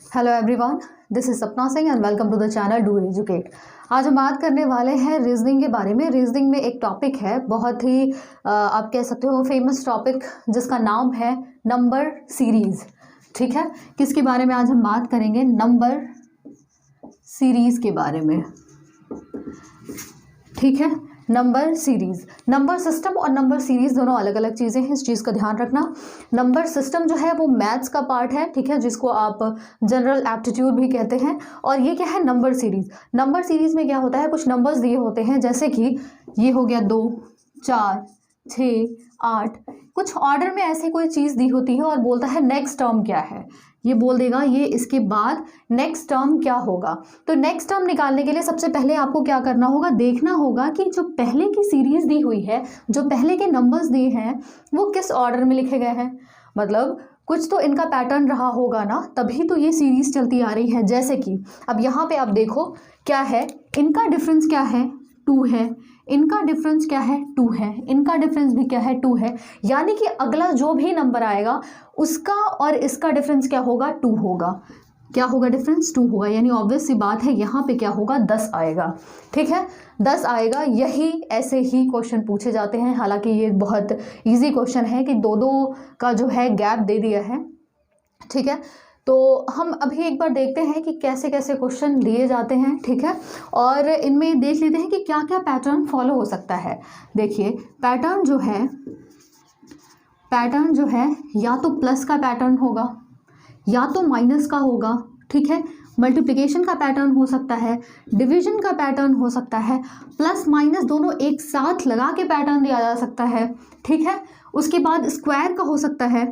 Hello everyone, this is Sapna Singh and welcome to the channel do educate. आज हम बात करने वाले हैं रीजनिंग के बारे में। रीजनिंग में एक टॉपिक है, बहुत ही आप कह सकते हो फेमस टॉपिक, जिसका नाम है नंबर सीरीज। ठीक है, किसके बारे में आज हम बात करेंगे? नंबर सीरीज के बारे में। ठीक है, नंबर सीरीज। नंबर सिस्टम और नंबर सीरीज दोनों अलग अलग चीज़ें हैं, इस चीज़ का ध्यान रखना। नंबर सिस्टम जो है वो मैथ्स का पार्ट है, ठीक है, जिसको आप जनरल एप्टीट्यूड भी कहते हैं। और ये क्या है? Number series. नंबर सीरीज में क्या होता है, कुछ नंबर्स दिए होते हैं, जैसे कि ये हो गया 2, 4, 6, 8। कुछ ऑर्डर में ऐसी कोई चीज़ दी होती है और बोलता है नेक्स्ट टर्म क्या है, ये बोल देगा ये इसके बाद नेक्स्ट टर्म क्या होगा। तो नेक्स्ट टर्म निकालने के लिए सबसे पहले आपको क्या करना होगा, देखना होगा कि जो पहले की सीरीज दी हुई है, जो पहले के नंबर्स दिए हैं, वो किस ऑर्डर में लिखे गए हैं। मतलब कुछ तो इनका पैटर्न रहा होगा ना, तभी तो ये सीरीज चलती आ रही है। जैसे कि अब यहाँ पे आप देखो क्या है, इनका डिफरेंस क्या है, 2 है। इनका डिफरेंस क्या है, 2 है। इनका डिफरेंस भी क्या है, 2 है। यानी कि अगला जो भी नंबर आएगा उसका और इसका डिफरेंस क्या होगा, 2 होगा। क्या होगा डिफरेंस, 2 होगा। यानी ऑब्वियस सी बात है, यहाँ पे क्या होगा, 10 आएगा। ठीक है, 10 आएगा। यही ऐसे ही क्वेश्चन पूछे जाते हैं। हालांकि ये बहुत इजी क्वेश्चन है कि 2-2 का जो है गैप दे दिया है। ठीक है, तो हम अभी एक बार देखते हैं कि कैसे कैसे क्वेश्चन दिए जाते हैं। ठीक है, और इनमें देख लेते हैं कि क्या क्या पैटर्न फॉलो हो सकता है। देखिए पैटर्न जो है या तो प्लस का पैटर्न होगा या तो माइनस का होगा। ठीक है, मल्टीप्लिकेशन का पैटर्न हो सकता है, डिवीजन का पैटर्न हो सकता है, प्लस माइनस दोनों एक साथ लगा के पैटर्न दिया जा सकता है। ठीक है, उसके बाद स्क्वायर का हो सकता है,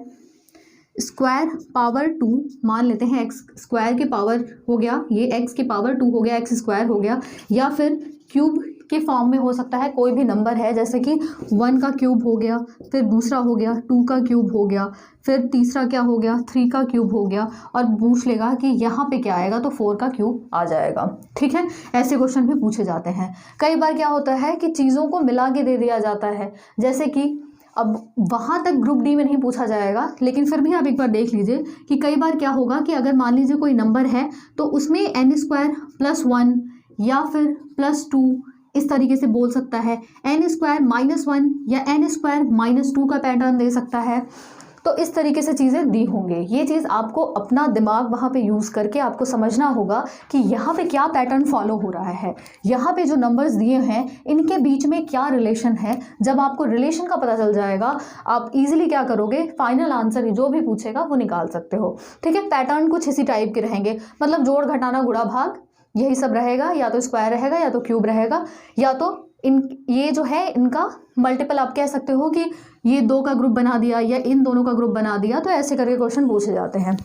स्क्वायर पावर 2 मान लेते हैं, एक्स स्क्वायर के पावर हो गया, ये एक्स के पावर 2 हो गया, एक्स स्क्वायर हो गया। या फिर क्यूब के फॉर्म में हो सकता है, कोई भी नंबर है, जैसे कि 1 का क्यूब हो गया, फिर दूसरा हो गया 2 का क्यूब हो गया, फिर तीसरा क्या हो गया, 3 का क्यूब हो गया। और पूछ लेगा कि यहाँ पे क्या आएगा, तो 4 का क्यूब आ जाएगा। ठीक है, ऐसे क्वेश्चन भी पूछे जाते हैं। कई बार क्या होता है कि चीज़ों को मिला के दे दिया जाता है, जैसे कि अब वहाँ तक ग्रुप डी में नहीं पूछा जाएगा, लेकिन फिर भी आप एक बार देख लीजिए कि कई बार क्या होगा कि अगर मान लीजिए कोई नंबर है तो उसमें n² + 1 या फिर +2 इस तरीके से बोल सकता है, n² -1 या n² -2 का पैटर्न दे सकता है। तो इस तरीके से चीज़ें दी होंगे। ये चीज़ आपको अपना दिमाग वहाँ पे यूज़ करके आपको समझना होगा कि यहाँ पे क्या पैटर्न फॉलो हो रहा है, यहाँ पे जो नंबर्स दिए हैं इनके बीच में क्या रिलेशन है। जब आपको रिलेशन का पता चल जाएगा, आप इजीली क्या करोगे, फाइनल आंसर जो भी पूछेगा वो निकाल सकते हो। ठीक है, पैटर्न कुछ इसी टाइप के रहेंगे, मतलब जोड़ घटाना गुणा भाग यही सब रहेगा, या तो स्क्वायर रहेगा या तो क्यूब रहेगा, या तो ये जो है इनका मल्टीपल आप कह सकते हो कि ये 2 का ग्रुप बना दिया या इन दोनों का ग्रुप बना दिया। तो ऐसे करके क्वेश्चन पूछे जाते हैं।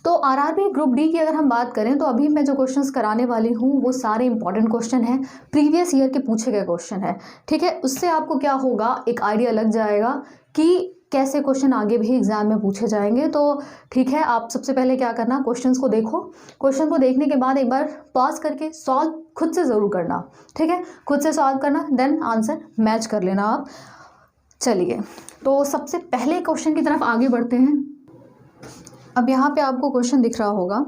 तो आरआरबी ग्रुप डी की अगर हम बात करें तो अभी मैं जो क्वेश्चंस कराने वाली हूँ वो सारे इंपॉर्टेंट क्वेश्चन हैं, प्रीवियस ईयर के पूछे गए क्वेश्चन है। ठीक है, उससे आपको क्या होगा, एक आइडिया लग जाएगा कि कैसे क्वेश्चन आगे भी एग्जाम में पूछे जाएंगे। तो ठीक है, आप सबसे पहले क्या करना, क्वेश्चंस को देखो। क्वेश्चन को देखने के बाद एक बार पॉज करके सॉल्व खुद से ज़रूर करना। ठीक है, खुद से सॉल्व करना, देन आंसर मैच कर लेना आप। चलिए, तो सबसे पहले क्वेश्चन की तरफ आगे बढ़ते हैं। अब यहाँ पे आपको क्वेश्चन दिख रहा होगा।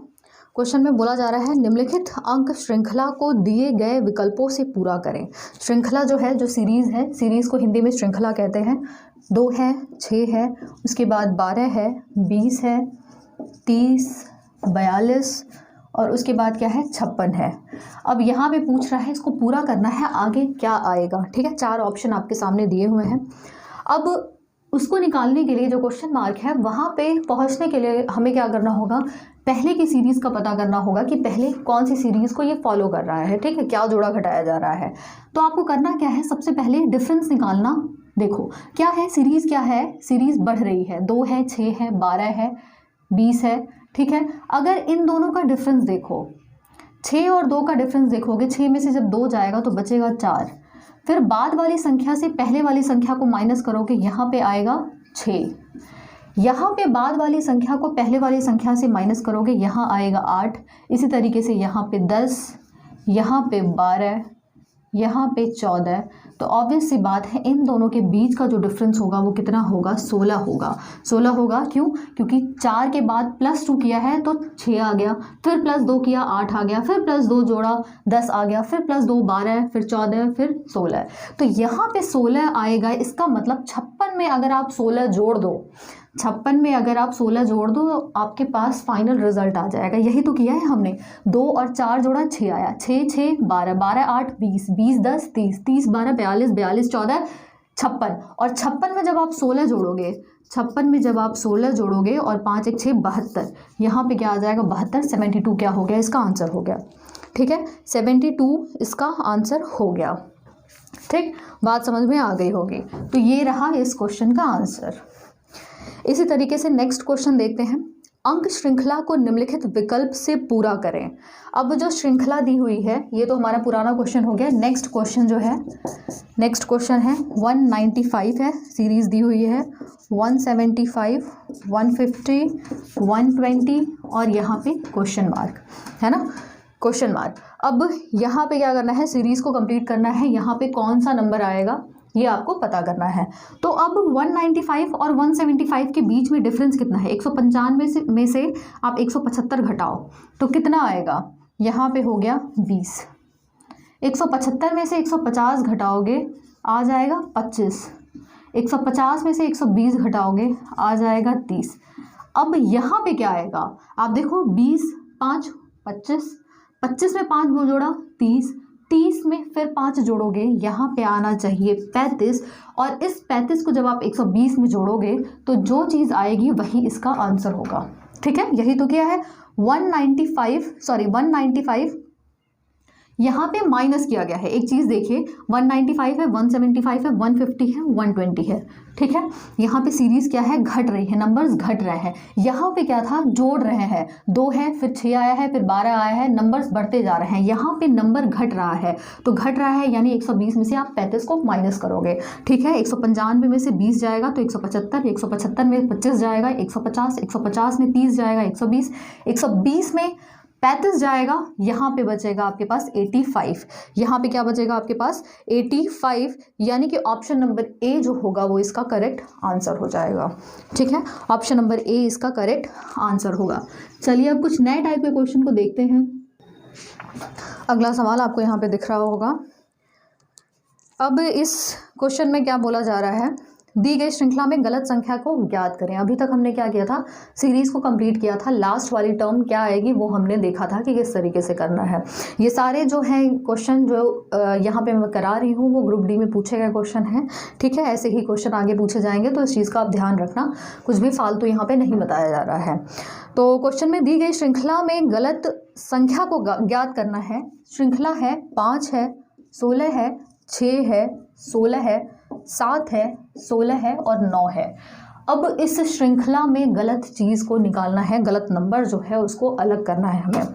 क्वेश्चन में बोला जा रहा है, निम्नलिखित अंक श्रृंखला को दिए गए विकल्पों से पूरा करें। श्रृंखला जो है, जो सीरीज़ है, सीरीज़ को हिंदी में श्रृंखला कहते हैं। 2 है, 6 है, उसके बाद 12 है, 20 है, 30, 42 और उसके बाद क्या है, 56 है। अब यहाँ पे पूछ रहा है, इसको पूरा करना है, आगे क्या आएगा। ठीक है, 4 ऑप्शन आपके सामने दिए हुए हैं। अब उसको निकालने के लिए जो क्वेश्चन मार्क है, वहाँ पे पहुँचने के लिए हमें क्या करना होगा, पहले की सीरीज़ का पता करना होगा कि पहले कौन सी सीरीज़ को ये फॉलो कर रहा है। ठीक है, क्या जोड़ा घटाया जा रहा है। तो आपको करना क्या है, सबसे पहले डिफरेंस निकालना। देखो क्या है, सीरीज़ क्या है, सीरीज़ बढ़ रही है, 2 है, 6 है, 12 है, 20 है। ठीक है, अगर इन दोनों का डिफरेंस देखो, 6 और 2 का डिफरेंस देखोगे, 6 में से जब 2 जाएगा तो बचेगा 4। फिर बाद वाली संख्या से पहले वाली संख्या को माइनस करोगे, यहाँ पे आएगा 6। यहाँ पे बाद वाली संख्या को पहले वाली संख्या से माइनस करोगे, यहाँ आएगा 8। इसी तरीके से यहाँ पे 10, यहाँ पे 12, यहाँ पे 14, तो ऑब्वियस सी बात है इन दोनों के बीच का जो डिफरेंस होगा वो कितना होगा, 16 होगा। 16 होगा क्यों? क्योंकि 4 के बाद +2 किया है तो 6 आ गया, फिर +2 किया 8 आ गया, फिर +2 जोड़ा 10 आ गया, फिर +2 12, फिर 14, फिर 16। तो यहाँ पे 16 आएगा। इसका मतलब 56 में अगर आप 16 जोड़ दो, 56 में अगर आप 16 जोड़ दो तो आपके पास फाइनल रिजल्ट आ जाएगा। यही तो किया है हमने, 2 और 4 जोड़ा 6 आया, 6 6 12, 12 8 20, 20 10 30, 30 12 42, 42 14 56। और 56 में जब आप 16 जोड़ोगे, 56 में जब आप 16 जोड़ोगे और 5 1 6 72, यहाँ पे क्या आ जाएगा 72, 72 क्या हो गया, इसका आंसर हो गया। ठीक है, 72 इसका आंसर हो गया। ठीक, बात समझ में आ गई होगी। तो ये रहा इस क्वेश्चन का आंसर। इसी तरीके से नेक्स्ट क्वेश्चन देखते हैं। अंक श्रृंखला को निम्नलिखित विकल्प से पूरा करें। अब जो श्रृंखला दी हुई है, ये तो हमारा पुराना क्वेश्चन हो गया। नेक्स्ट क्वेश्चन जो है, नेक्स्ट क्वेश्चन है 195 है, सीरीज दी हुई है 175, 150, 120 और यहाँ पे क्वेश्चन मार्क है ना, क्वेश्चन मार्क। अब यहाँ पे क्या करना है, सीरीज़ को कंप्लीट करना है। यहाँ पे कौन सा नंबर आएगा ये आपको पता करना है। तो अब 195 और 175 के बीच में डिफरेंस कितना है, 195 में से आप 175 घटाओ तो कितना आएगा, यहाँ पे हो गया 20। 175 में से 150 घटाओगे आ जाएगा 25। 150 में से 120 घटाओगे आ जाएगा 30। अब यहाँ पे क्या आएगा, आप देखो 20 5 25, 25 में 5 वो जोड़ा 30, 30 में फिर 5 जोड़ोगे, यहाँ पे आना चाहिए 35। और इस 35 को जब आप 120 में जोड़ोगे तो जो चीज़ आएगी वही इसका आंसर होगा। ठीक है, यही तो किया है। 195 यहाँ पे माइनस किया गया है। एक चीज़ देखिए, 195 है, 175 है, 150 है, 120 है। ठीक है, यहाँ पे सीरीज़ क्या है, घट रही है, नंबर्स घट रहे हैं। यहाँ पे क्या था, जोड़ रहे हैं, 2 है, फिर 6 आया है, फिर 12 आया है, नंबर्स बढ़ते जा रहे हैं। यहाँ पे नंबर घट रहा है, तो घट रहा है यानी 120 में से आप 35 को माइनस करोगे। ठीक है, 195 में से 20 जाएगा तो 175, 175 में 25 जाएगा 150, 150 में 30 जाएगा 120, 120 में 35 जाएगा, यहाँ पे बचेगा आपके पास 85। यहाँ पे क्या बचेगा आपके पास 85, यानी कि ऑप्शन नंबर ए जो होगा वो इसका करेक्ट आंसर हो जाएगा। ठीक है, ऑप्शन नंबर ए इसका करेक्ट आंसर होगा। चलिए अब कुछ नए टाइप के क्वेश्चन को देखते हैं। अगला सवाल आपको यहाँ पे दिख रहा होगा। अब इस क्वेश्चन में क्या बोला जा रहा है, दी गई श्रृंखला में गलत संख्या को ज्ञात करें। अभी तक हमने क्या किया था, सीरीज़ को कंप्लीट किया था। लास्ट वाली टर्म क्या आएगी वो हमने देखा था कि किस तरीके से करना है। ये सारे जो हैं क्वेश्चन जो यहाँ पे मैं करा रही हूँ वो ग्रुप डी में पूछे गए क्वेश्चन हैं। ठीक है, ऐसे ही क्वेश्चन आगे पूछे जाएंगे, तो इस चीज़ का आप ध्यान रखना, कुछ भी फालतू यहाँ पर नहीं बताया जा रहा है। तो क्वेश्चन में दी गई श्रृंखला में गलत संख्या को ज्ञात करना है। श्रृंखला है 5 है, 16 है, 6 है, 16 है, 7 है, 16 है और 9 है। अब इस श्रृंखला में गलत चीज़ को निकालना है, गलत नंबर जो है उसको अलग करना है हमें।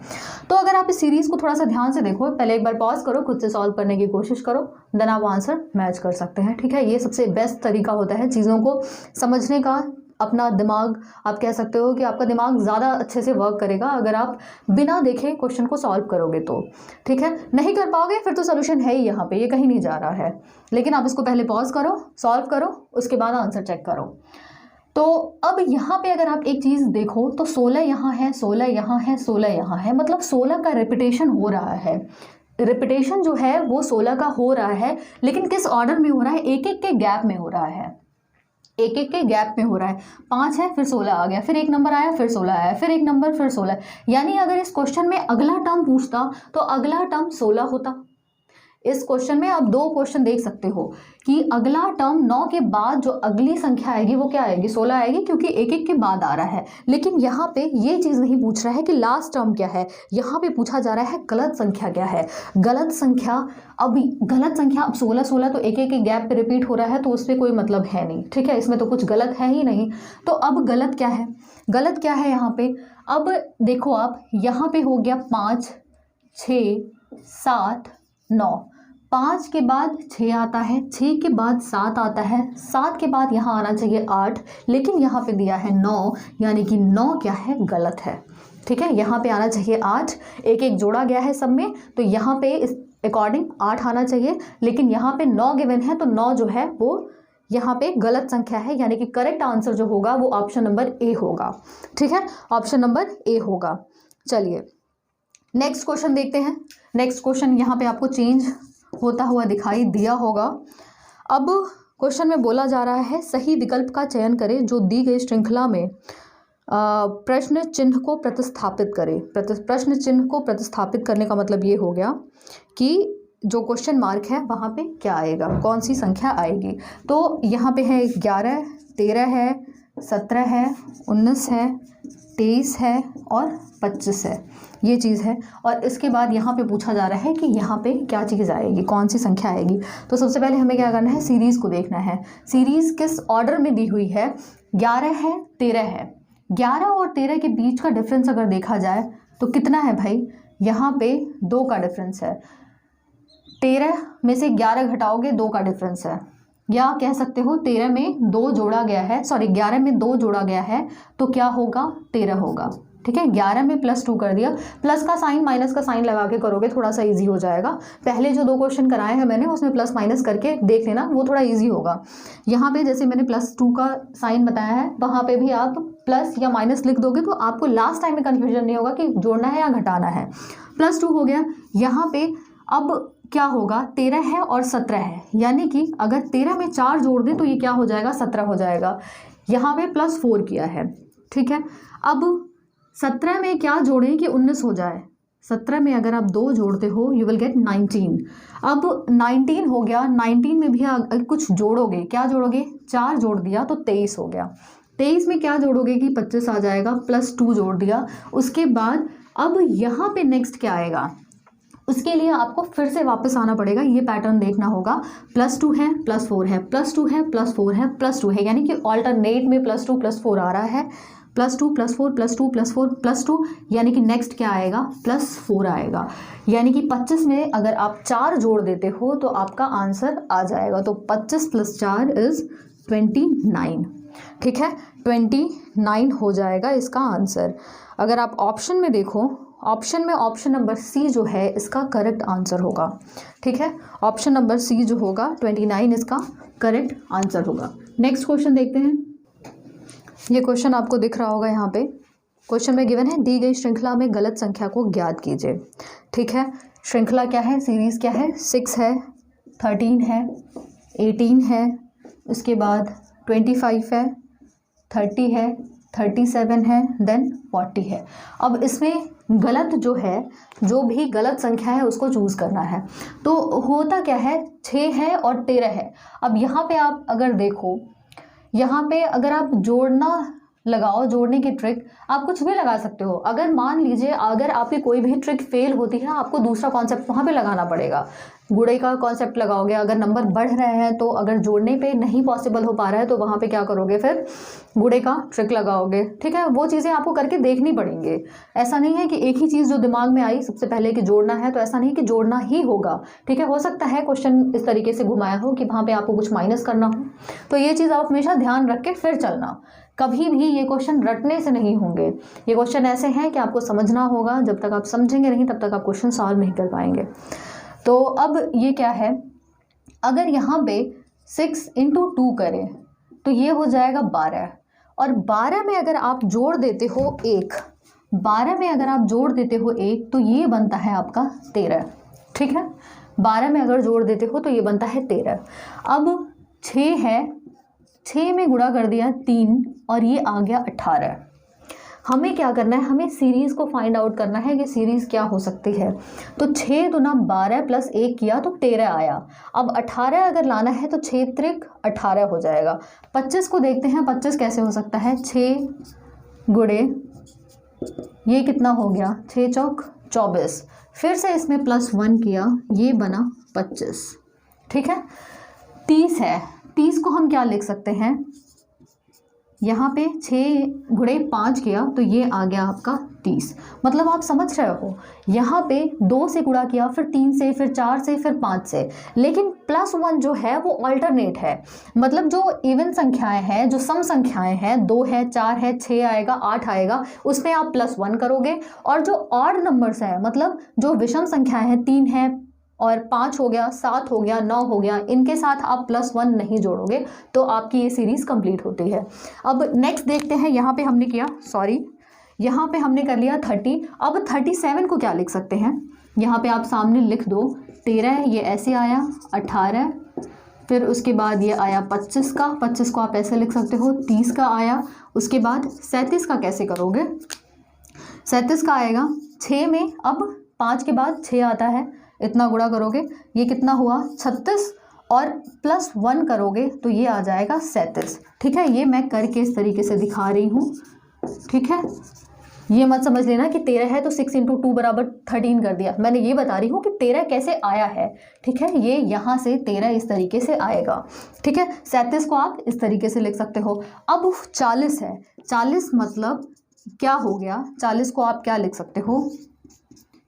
तो अगर आप इस सीरीज़ को थोड़ा सा ध्यान से देखो, पहले एक बार पॉज करो, खुद से सॉल्व करने की कोशिश करो, देन आप आंसर मैच कर सकते हैं। ठीक है, ये सबसे बेस्ट तरीका होता है चीज़ों को समझने का। अपना दिमाग, आप कह सकते हो कि आपका दिमाग ज़्यादा अच्छे से वर्क करेगा अगर आप बिना देखे क्वेश्चन को सॉल्व करोगे तो। ठीक है, नहीं कर पाओगे फिर तो सोल्यूशन है ही यहाँ पे, ये कहीं नहीं जा रहा है। लेकिन आप इसको पहले पॉज करो, सॉल्व करो, उसके बाद आंसर चेक करो। तो अब यहाँ पे अगर आप एक चीज़ देखो तो 16 यहाँ है, 16 यहाँ है, 16 यहाँ है, मतलब 16 का रिपीटेशन हो रहा है। रिपीटेशन जो है वो 16 का हो रहा है, लेकिन किस ऑर्डर में हो रहा है, एक एक के गैप में हो रहा है, एक एक के गैप में हो रहा है। 5 है, फिर 16 आ गया, फिर एक नंबर आया, फिर 16 आया, फिर एक नंबर, फिर 16। यानी अगर इस क्वेश्चन में अगला टर्म पूछता तो अगला टर्म 16 होता। इस क्वेश्चन में आप 2 क्वेश्चन देख सकते हो कि अगला टर्म 9 के बाद जो अगली संख्या आएगी वो क्या आएगी, 16 आएगी, क्योंकि एक एक के बाद आ रहा है। लेकिन यहाँ पे ये चीज़ नहीं पूछ रहा है कि लास्ट टर्म क्या है, यहाँ पे पूछा जा रहा है गलत संख्या क्या है। गलत संख्या, अब गलत संख्या, अब 16 16 तो एक एक के गैप पे रिपीट हो रहा है, तो उस पर कोई मतलब है नहीं। ठीक है, इसमें तो कुछ गलत है ही नहीं। तो अब गलत क्या है, गलत क्या है यहाँ पे, अब देखो आप, यहाँ पे हो गया 5 6 7 9, 5 के बाद 6 आता है, 6 के बाद 7 आता है, 7 के बाद यहाँ आना चाहिए 8, लेकिन यहाँ पे दिया है 9, यानी कि 9 क्या है, गलत है। ठीक है, यहाँ पे आना चाहिए 8, एक एक जोड़ा गया है सब में, तो यहाँ पे इस अकॉर्डिंग 8 आना चाहिए, लेकिन यहाँ पे 9 गिवन है तो 9 जो है वो यहाँ पे गलत संख्या है, यानी कि करेक्ट आंसर जो होगा वो ऑप्शन नंबर ए होगा। ठीक है, ऑप्शन नंबर ए होगा। चलिए नेक्स्ट क्वेश्चन देखते हैं। नेक्स्ट क्वेश्चन यहाँ पे आपको चेंज होता हुआ दिखाई दिया होगा। अब क्वेश्चन में बोला जा रहा है सही विकल्प का चयन करें जो दी गई श्रृंखला में प्रश्न चिन्ह को प्रतिस्थापित करें। प्रश्न चिन्ह को प्रतिस्थापित करने का मतलब ये हो गया कि जो क्वेश्चन मार्क है वहाँ पे क्या आएगा, कौन सी संख्या आएगी। तो यहाँ पे है 11, 13 है, 17 है, 19 है, 23 है और 25 है, ये चीज़ है। और इसके बाद यहाँ पे पूछा जा रहा है कि यहाँ पे क्या चीज़ आएगी, कौन सी संख्या आएगी। तो सबसे पहले हमें क्या करना है, सीरीज़ को देखना है। सीरीज़ किस ऑर्डर में दी हुई है, 11 है, 13 है। 11 और 13 के बीच का डिफरेंस अगर देखा जाए तो कितना है भाई, यहाँ पे 2 का डिफरेंस है। 13 में से 11 घटाओगे 2 का डिफरेंस है, या कह सकते हो 13 में 2 जोड़ा गया है, सॉरी 11 में 2 जोड़ा गया है तो क्या होगा, 13 होगा। ठीक है, 11 में +2 कर दिया, प्लस का साइन माइनस का साइन लगा के करोगे थोड़ा सा इजी हो जाएगा। पहले जो 2 क्वेश्चन कराए हैं मैंने उसमें प्लस माइनस करके देख लेना, वो थोड़ा इजी होगा। यहाँ पे जैसे मैंने +2 का साइन बताया है, वहाँ पे भी आप प्लस या माइनस लिख दोगे तो आपको लास्ट टाइम में कन्फ्यूजन नहीं होगा कि जोड़ना है या घटाना है। +2 हो गया। यहाँ पे अब क्या होगा, 13 है और 17 है, यानी कि अगर 13 में 4 जोड़ दें तो ये क्या हो जाएगा, 17 हो जाएगा। यहाँ पे +4 किया है। ठीक है, अब 17 में क्या जोड़ें कि 19 हो जाए। 17 में अगर आप 2 जोड़ते हो यू विल गेट 19। अब 19 हो गया, 19 में भी अगर कुछ जोड़ोगे, क्या जोड़ोगे, 4 जोड़ दिया तो 23 हो गया। 23 में क्या जोड़ोगे कि 25 आ जाएगा, +2 जोड़ दिया। उसके बाद अब यहाँ पे नेक्स्ट क्या आएगा, उसके लिए आपको फिर से वापस आना पड़ेगा, ये पैटर्न देखना होगा। +2 है, +4 है, +2 है, +4 है, +2 है, यानी कि ऑल्टरनेट में +2 +4 आ रहा है। +2 +4 +2 +4 +2, यानी कि नेक्स्ट क्या आएगा, +4 आएगा। यानी कि 25 में अगर आप 4 जोड़ देते हो तो आपका आंसर आ जाएगा। तो 25 + 4 इज़ 29। ठीक है, 29 हो जाएगा इसका आंसर। अगर आप ऑप्शन में देखो, ऑप्शन में ऑप्शन नंबर सी जो है इसका करेक्ट आंसर होगा। ठीक है, ऑप्शन नंबर सी जो होगा 29 इसका करेक्ट आंसर होगा। नेक्स्ट क्वेश्चन देखते हैं। ये क्वेश्चन आपको दिख रहा होगा यहाँ पे। क्वेश्चन में गिवन है दी गई श्रृंखला में गलत संख्या को ज्ञात कीजिए। ठीक है, श्रृंखला क्या है, सीरीज़ क्या है, 6 है, 13 है, 18 है, उसके बाद 25 है, 30 है, 37 है, देन 40 है। अब इसमें गलत जो है, जो भी गलत संख्या है उसको चूज़ करना है। तो होता क्या है, 6 है और 13 है। अब यहाँ पे आप अगर देखो, यहाँ पे अगर आप जोड़ना लगाओ, जोड़ने की ट्रिक आप कुछ भी लगा सकते हो। अगर मान लीजिए अगर आपकी कोई भी ट्रिक फेल होती है, आपको दूसरा कॉन्सेप्ट वहाँ पे लगाना पड़ेगा। गुड़े का कॉन्सेप्ट लगाओगे, अगर नंबर बढ़ रहे हैं तो अगर जोड़ने पे नहीं पॉसिबल हो पा रहा है तो वहाँ पे क्या करोगे, फिर गुड़े का ट्रिक लगाओगे। ठीक है, वो चीज़ें आपको करके देखनी पड़ेंगी। ऐसा नहीं है कि एक ही चीज़ जो दिमाग में आई सबसे पहले कि जोड़ना है, तो ऐसा नहीं कि जोड़ना ही होगा। ठीक है, हो सकता है क्वेश्चन इस तरीके से घुमाया हो कि वहाँ पर आपको कुछ माइनस करना हो, तो ये चीज़ आप हमेशा ध्यान रख के फिर चलना। कभी भी ये क्वेश्चन रटने से नहीं होंगे। ये क्वेश्चन ऐसे हैं कि आपको समझना होगा, जब तक आप समझेंगे नहीं तब तक आप क्वेश्चन सॉल्व नहीं कर पाएंगे। तो अब ये क्या है, अगर यहाँ पे 6 × 2 करें तो ये हो जाएगा 12, और 12 में अगर आप जोड़ देते हो 1, 12 में अगर आप जोड़ देते हो 1 तो ये बनता है आपका 13। ठीक है, 12 में अगर जोड़ देते हो तो ये बनता है 13। अब 6 है, 6 में गुणा कर दिया 3 और ये आ गया 18। हमें क्या करना है, हमें सीरीज़ को फाइंड आउट करना है कि सीरीज़ क्या हो सकती है। तो 6 × 12 + 1 किया तो 13 आया। अब 18 अगर लाना है तो 6 × 18 हो जाएगा। 25 को देखते हैं, 25 कैसे हो सकता है, 6 गुणे ये कितना हो गया, 6 चौक 24, फिर से इसमें +1 किया, ये बना 25। ठीक है, 30 है, 30 को हम क्या लिख सकते हैं, यहाँ पे 6 गुणे 5 किया तो ये आ गया आपका 30। मतलब आप समझ रहे हो, यहाँ पे 2 से गुणा किया, फिर 3 से, फिर 4 से, फिर 5 से, लेकिन +1 जो है वो अल्टरनेट है। मतलब जो इवन संख्याएं हैं, जो सम संख्याएं हैं, 2 है, 4 है, 6 आएगा, 8 आएगा, उसमें आप +1 करोगे। और जो ऑड नंबर्स है, मतलब जो विषम संख्याएं हैं, 3 है, और 5 हो गया, 7 हो गया, 9 हो गया, इनके साथ आप +1 नहीं जोड़ोगे तो आपकी ये सीरीज़ कंप्लीट होती है। अब नेक्स्ट देखते हैं, यहाँ पे हमने किया, यहाँ पे हमने कर लिया 30। अब 37 को क्या लिख सकते हैं, यहाँ पे आप सामने लिख दो 13, ये ऐसे आया 18, फिर उसके बाद ये आया 25 का, 25 को आप ऐसे लिख सकते हो, 30 का आया, उसके बाद 37 का कैसे करोगे, 37 का आएगा 6 में, अब 5 के बाद 6 आता है, इतना गुणा करोगे, ये कितना हुआ 36, और +1 करोगे तो ये आ जाएगा 37। ठीक है, ये मैं करके इस तरीके से दिखा रही हूँ। ठीक है, ये मत समझ लेना कि 13 है तो 6 × 2 = 13 कर दिया, मैंने ये बता रही हूँ कि 13 कैसे आया है। ठीक है, ये यहाँ से 13 इस तरीके से आएगा। ठीक है, 37 को आप इस तरीके से लिख सकते हो। अब 40 है, 40 मतलब क्या हो गया, 40 को आप क्या लिख सकते हो,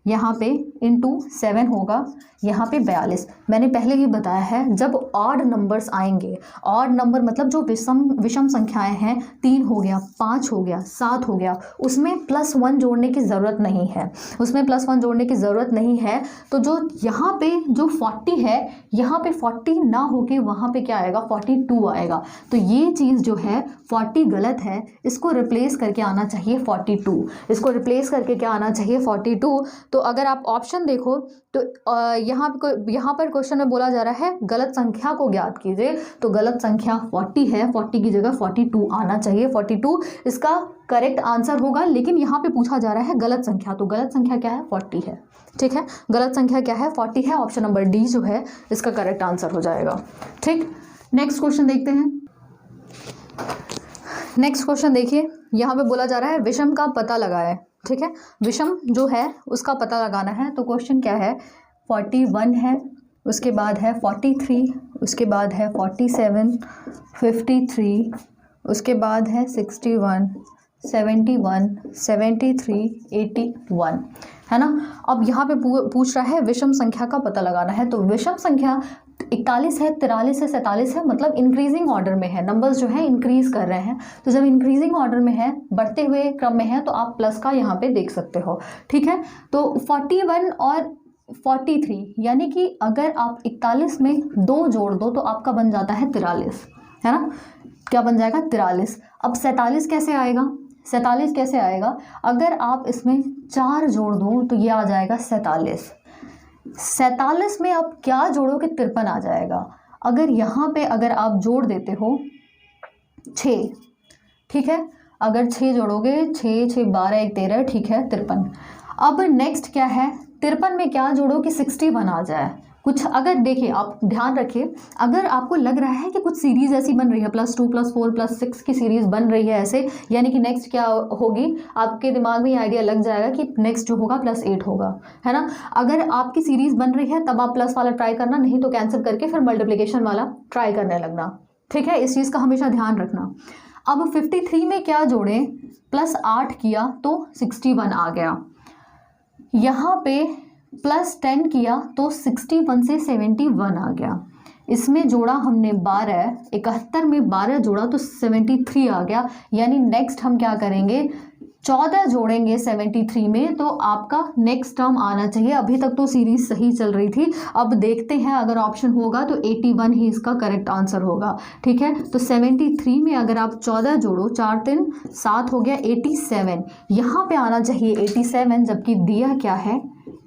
यहाँ पे × 7 होगा, यहाँ पे 42। मैंने पहले ही बताया है, जब ऑड नंबर्स आएंगे, ऑड नंबर मतलब जो विषम संख्याएं हैं, 3 हो गया, 5 हो गया, 7 हो गया, उसमें +1 जोड़ने की ज़रूरत नहीं है, उसमें +1 जोड़ने की ज़रूरत नहीं है। तो जो यहाँ पे जो 40 है, यहाँ पे 40 ना होके वहाँ पे क्या आएगा, 42 आएगा। तो ये चीज़ जो है 40 गलत है, इसको रिप्लेस करके आना चाहिए 42, इसको रिप्लेस करके क्या आना चाहिए 42। तो अगर आप ऑप्शन देखो तो यहाँ पर क्वेश्चन में बोला जा रहा है गलत संख्या को ज्ञात कीजिए, तो गलत संख्या 40 है, 40 की जगह 42 आना चाहिए, 42 इसका करेक्ट आंसर होगा। लेकिन यहाँ पे पूछा जा रहा है गलत संख्या, तो गलत संख्या क्या है, 40 है। ठीक है, गलत संख्या क्या है, 40 है। ऑप्शन नंबर डी जो है इसका करेक्ट आंसर हो जाएगा। ठीक, नेक्स्ट क्वेश्चन देखते हैं। नेक्स्ट क्वेश्चन देखिए, यहाँ पे बोला जा रहा है विषम का पता लगाएं। ठीक है, विषम जो है उसका पता लगाना है। तो क्वेश्चन क्या है, 41 है, उसके बाद है 43, उसके बाद है 47, 53, उसके बाद है 61, 71, 73, 81, है ना। अब यहाँ पे पूछ रहा है विषम संख्या का पता लगाना है। तो विषम संख्या 41 है, 43 है, 47 है, मतलब इंक्रीजिंग ऑर्डर में है, नंबर्स जो है इंक्रीज कर रहे हैं। तो जब इंक्रीजिंग ऑर्डर में है, बढ़ते हुए क्रम में है, तो आप प्लस का यहाँ पे देख सकते हो। ठीक है, तो 41 और 43, यानी कि अगर आप 41 में 2 जोड़ दो तो आपका बन जाता है 43, है ना। क्या बन जाएगा, 43। अब 47 कैसे आएगा, 47 कैसे आएगा, अगर आप इसमें 4 जोड़ दो तो ये आ जाएगा 47। 47 में आप क्या जोड़ोगे, 53 आ जाएगा। अगर यहाँ पे अगर आप जोड़ देते हो 6, ठीक है, अगर 6 जोड़ोगे, 6 6 12 1 13, ठीक है, 53। अब नेक्स्ट क्या है, 53 में क्या जोड़ो कि 61 आ जाए कुछ। अगर देखिए आप ध्यान रखिए, अगर आपको लग रहा है कि कुछ सीरीज़ ऐसी बन रही है, +2 +4 +6 की सीरीज़ बन रही है ऐसे, यानी कि नेक्स्ट क्या होगी, आपके दिमाग में ये आइडिया लग जाएगा कि नेक्स्ट जो होगा +8 होगा, है ना। अगर आपकी सीरीज़ बन रही है तब आप प्लस वाला ट्राई करना, नहीं तो कैंसिल करके फिर मल्टीप्लिकेशन वाला ट्राई करने लगना। ठीक है, इस चीज़ का हमेशा ध्यान रखना। अब 53 में क्या जोड़ें, +8 किया तो 61 आ गया, यहाँ पे +10 किया तो 61 से 71 आ गया। इसमें जोड़ा हमने 12, 71 में 12 जोड़ा तो 73 आ गया। यानी नेक्स्ट हम क्या करेंगे, 14 जोड़ेंगे 73 में, तो आपका नेक्स्ट टर्म आना चाहिए। अभी तक तो सीरीज सही चल रही थी, अब देखते हैं अगर ऑप्शन होगा तो 81 ही इसका करेक्ट आंसर होगा। ठीक है, तो 73 में अगर आप 14 जोड़ो, 4 3 7 हो गया 87, यहाँ पे आना चाहिए 87, जबकि दिया क्या है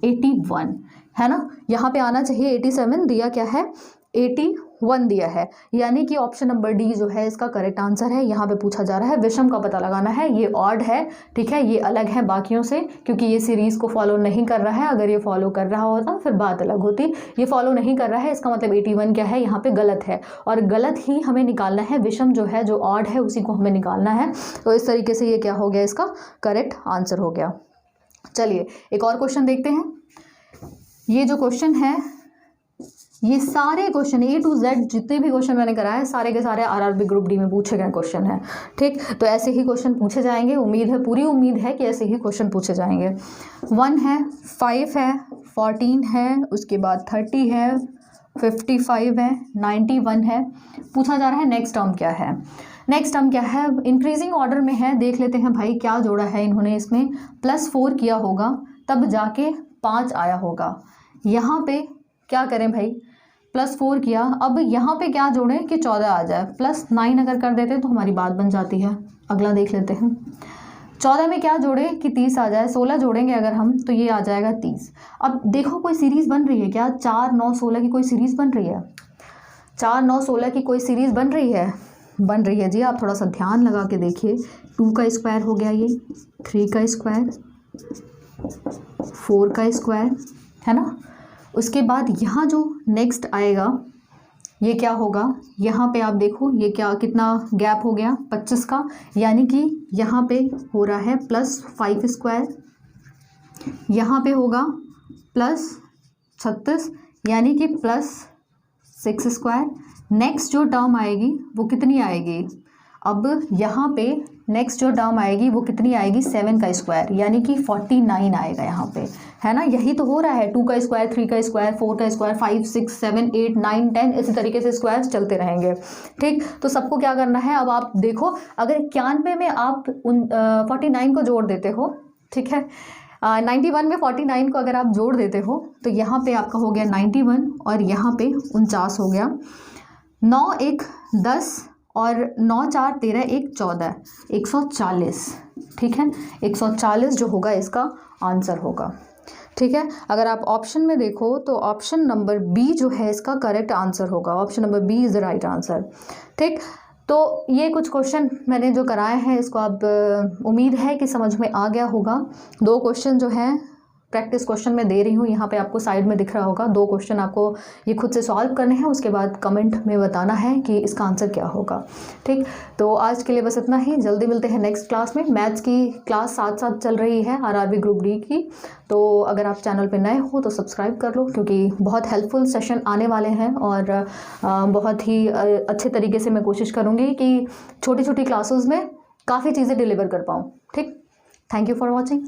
81, है ना। यहाँ पे आना चाहिए 87, दिया क्या है 81 दिया है, यानी कि ऑप्शन नंबर डी जो है इसका करेक्ट आंसर है। यहाँ पे पूछा जा रहा है विषम का पता लगाना है, ये ऑड है, ठीक है, ये अलग है बाकियों से क्योंकि ये सीरीज़ को फॉलो नहीं कर रहा है। अगर ये फॉलो कर रहा होता फिर बात अलग होती, ये फॉलो नहीं कर रहा है, इसका मतलब 81 क्या है, यहाँ पे गलत है, और गलत ही हमें निकालना है। विषम जो है, जो ऑड है, उसी को हमें निकालना है। तो इस तरीके से ये क्या हो गया, इसका करेक्ट आंसर हो गया। चलिए एक और क्वेश्चन देखते हैं। ये जो क्वेश्चन है, ये सारे क्वेश्चन A to Z जितने भी क्वेश्चन मैंने कराए सारे के सारे RRB ग्रुप डी में पूछे गए क्वेश्चन हैं। ठीक, तो ऐसे ही क्वेश्चन पूछे जाएंगे, उम्मीद है, पूरी उम्मीद है कि ऐसे ही क्वेश्चन पूछे जाएंगे। 1 है, 5 है, 14 है, उसके बाद 30 है, 55 है, 91 है। पूछा जा रहा है नेक्स्ट टर्म क्या है। नेक्स्ट टर्म क्या है, इंक्रीजिंग ऑर्डर में है, देख लेते हैं भाई क्या जोड़ा है इन्होंने। इसमें +4 किया होगा तब जाके 5 आया होगा। यहाँ पे क्या करें भाई, +4 किया, अब यहाँ पे क्या जोड़ें कि 14 आ जाए, +9 अगर कर देते तो हमारी बात बन जाती है। अगला देख लेते हैं, 14 में क्या जोड़ें कि 30 आ जाए, 16 जोड़ेंगे अगर हम तो ये आ जाएगा 30। अब देखो कोई सीरीज़ बन रही है क्या, 4 9 16 की कोई सीरीज़ बन रही है, 4 9 16 की कोई सीरीज़ बन रही है, बन रही है जी। आप थोड़ा सा ध्यान लगा के देखिए, 2 का स्क्वायर हो गया ये, 3 का स्क्वायर, 4 का स्क्वायर, है ना। उसके बाद यहाँ जो नेक्स्ट आएगा ये क्या होगा, यहाँ पे आप देखो ये क्या कितना गैप हो गया 25 का, यानी कि यहाँ पे हो रहा है +5 स्क्वायर, यहाँ पे होगा +36 यानी कि +6 स्क्वायर। नेक्स्ट जो टर्म आएगी वो कितनी आएगी, अब यहाँ पे नेक्स्ट जो टर्म आएगी वो कितनी आएगी, 7 का स्क्वायर यानी कि 49 आएगा यहाँ पे, है ना। यही तो हो रहा है, 2 का स्क्वायर, 3 का स्क्वायर, 4 का स्क्वायर, 5 6 7 8 9 10 इसी तरीके से स्क्वायर्स चलते रहेंगे। ठीक, तो सबको क्या करना है, अब आप देखो अगर 91 में आप 49 को जोड़ देते हो, ठीक है, 91 में 49 को अगर आप जोड़ देते हो तो यहाँ पे आपका हो गया 91 और यहाँ पे 49 हो गया, 9 1 10 और 9 4 13 1 14, 140। ठीक है, 140 जो होगा इसका आंसर होगा। ठीक है, अगर आप ऑप्शन में देखो तो ऑप्शन नंबर बी जो है इसका करेक्ट आंसर होगा, option number B is the right answer. ठीक, तो ये कुछ क्वेश्चन मैंने जो कराए हैं इसको आप उम्मीद है कि समझ में आ गया होगा। 2 क्वेश्चन जो हैं प्रैक्टिस क्वेश्चन मैं दे रही हूँ, यहाँ पे आपको साइड में दिख रहा होगा, 2 क्वेश्चन आपको ये खुद से सॉल्व करने हैं, उसके बाद कमेंट में बताना है कि इसका आंसर क्या होगा। ठीक, तो आज के लिए बस इतना ही, जल्दी मिलते हैं नेक्स्ट क्लास में। मैथ्स की क्लास साथ साथ चल रही है आरआरबी ग्रुप डी की, तो अगर आप चैनल पे नए हो तो सब्सक्राइब कर लो, क्योंकि बहुत हेल्पफुल सेशन आने वाले हैं और बहुत ही अच्छे तरीके से मैं कोशिश करूँगी कि छोटी छोटी क्लासेस में काफ़ी चीज़ें डिलीवर कर पाऊँ। ठीक, थैंक यू फॉर वॉचिंग।